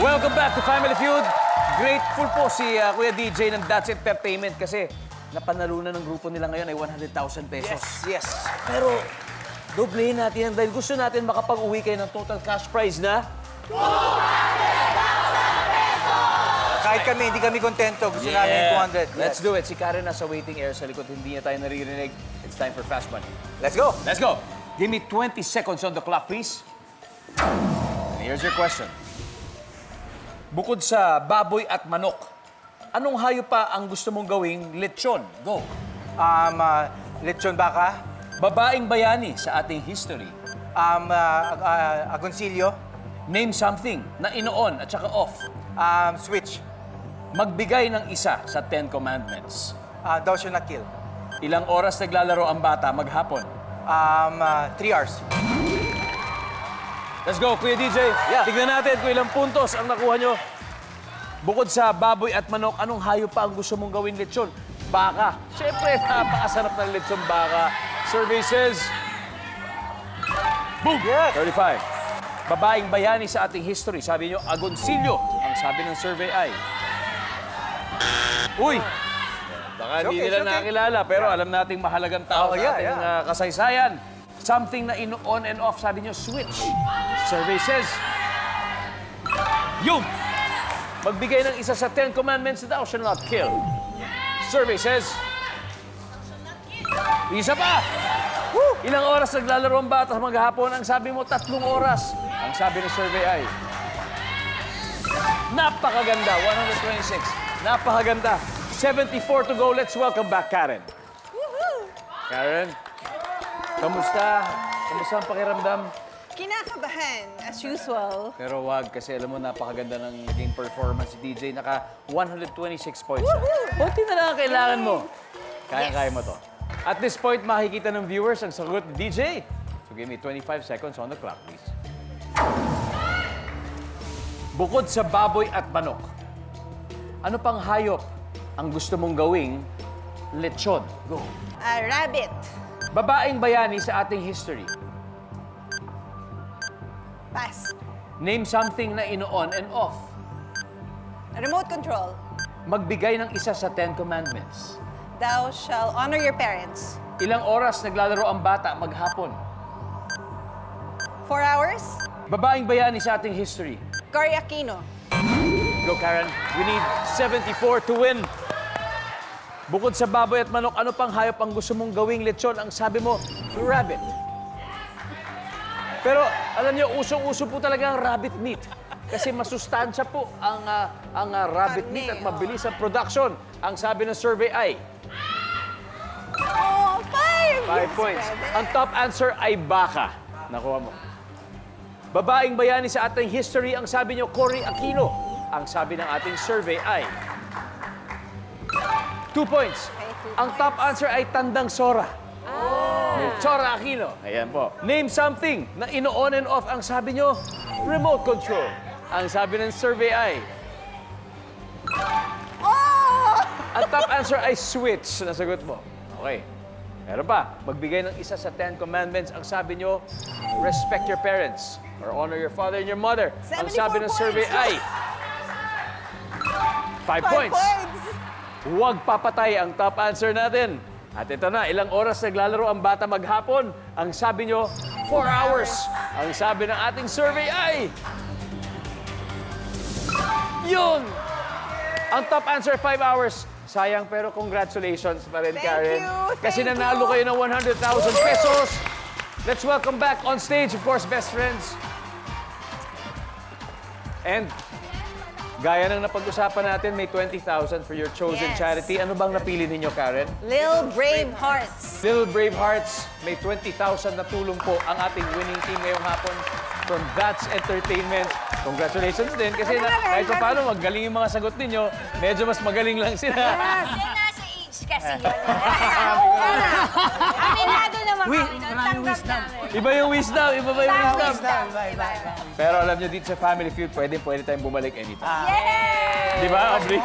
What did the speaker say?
Welcome back to Family Feud. Grateful po si Kuya DJ ng That's Entertainment kasi napanalunan ng grupo nila ngayon ay 100,000 pesos. Yes. Pero doblehin natin yan dahil gusto natin makapag-uwi kayo ng total cash prize na... Kahit kami, hindi kami kontento. Gusto namin 200. Let's do it. Si Karen nasa waiting area sa likod. Hindi niya tayo naririnig. It's time for Fast Money. Let's go. Let's go. Give me 20 seconds on the clock, please. And here's your question. Bukod sa baboy at manok, anong hayop pa ang gusto mong gawing lechon? Go. Lechon baka, Babaeng bayani sa ating history. agonsilyo, Name something na ino-on at saka off. switch, Magbigay ng isa sa 10 Commandments. thou shalt not kill. Ilang oras naglalaro ang bata maghapon? 3 hours. Let's go, Kuya DJ. Yeah. Tignan natin kung ilang puntos ang nakuha nyo. Bukod sa baboy at manok, anong hayop pa ang gusto mong gawing lechon? Baka. Siyempre, napakasarap ng lechon baka. Survey says... Boom! Yes. 35. Babaeng bayani sa ating history. Sabi nyo, agonsilyo. Ang sabi ng survey ay... Uy! Baka hindi okay, nila it's okay. nakilala, pero alam nating mahalagang tao Oh, sa yeah, ating yeah. kasaysayan. Something na on and off, sabi nyo, switch. Survey says, yung magbigay ng isa sa 10 commandments na thou shalt not kill. Survey says, isa pa! Woo! Ilang oras naglalaro ang bata sa maghapon? Ang sabi mo, 3 oras. Ang sabi ng survey ay, napakaganda, 126. Napakaganda. 74 to go. Let's welcome back Karen. Karen, kamusta? Kamusta ang pakiramdam? Kinakabahan, as usual. Pero wag, kasi alam mo, napakaganda ng naging performance si DJ. Naka 126 points. Buti na lang ang kailangan mo. Kaya-kaya mo to. At this point, makikita ng viewers ang sagot ni DJ. So give me 25 seconds on the clock, please. Bukod sa baboy at manok, ano pang hayop ang gusto mong gawing lechon? Go. Rabbit. Babaeng bayani sa ating history. Pass. Name something na ino-on and off. Remote control. Magbigay ng isa sa 10 commandments. Thou shall honor your parents. Ilang oras naglalaro ang bata maghapon? 4 hours. Babaeng bayani sa ating history. Cory Aquino. Go, Karen. We need 74 to win. Bukod sa baboy at manok, ano pang hayop ang gusto mong gawing lechon? Ang sabi mo, rabbit. Pero alam niyo, usong-uso po talaga ang rabbit meat. Kasi masustansya po ang rabbit Karne, meat at mabilis ang production. Ang sabi ng survey ay... Oh, 5! 5 points. Ang top answer ay baka. Nakuha mo. Babaeng bayani sa ating history, ang sabi niyo, Cory Aquino. Ang sabi ng ating survey ay... 2 points. Okay, 2 Ang top answer ay Tandang Sora. Sora Aquino. Ayan po. Name something na ino-on and off. Ang sabi niyo, remote control. Ang sabi ng survey ay... Oh! Ang top answer ay switch. Nasagot mo. Okay. Meron pa. Magbigay ng isa sa 10 commandments. Ang sabi nyo, respect your parents or honor your father and your mother. Ang 74 sabi ng survey points. ay 5 points. Huwag papatay ang top answer natin. At ito na, ilang oras naglalaro ang bata maghapon? Ang sabi nyo, 4 hours. Ang sabi ng ating survey ay... Yun! Ang top answer, 5 hours. Sayang, pero congratulations pa rin, Thank Karen. you, Kasi thank nanalo you. kayo ng 100,000 pesos. Let's welcome back on stage, of course, best friends. And gaya ng napag-usapan natin, may 20,000 for your chosen Yes. charity. Ano bang napili ninyo, Karen? Lil Brave Hearts. Little Brave Hearts, may 20,000 na tulong po ang ating winning team ngayong hapon from That's Entertainment. Congratulations din kasi kahit pa paano magaling yung mga sagot ninyo, medyo mas magaling lang sila. Kasi nasa age kasi yun. Oo nga. Aminado naman kami. Maraming wisdom. Iba yung wisdom, iba ba yung wisdom? Iba. Pero alam nyo, dito sa Family Feud, pwede tayong bumalik anytime. Yay! Di ba, Aubrey?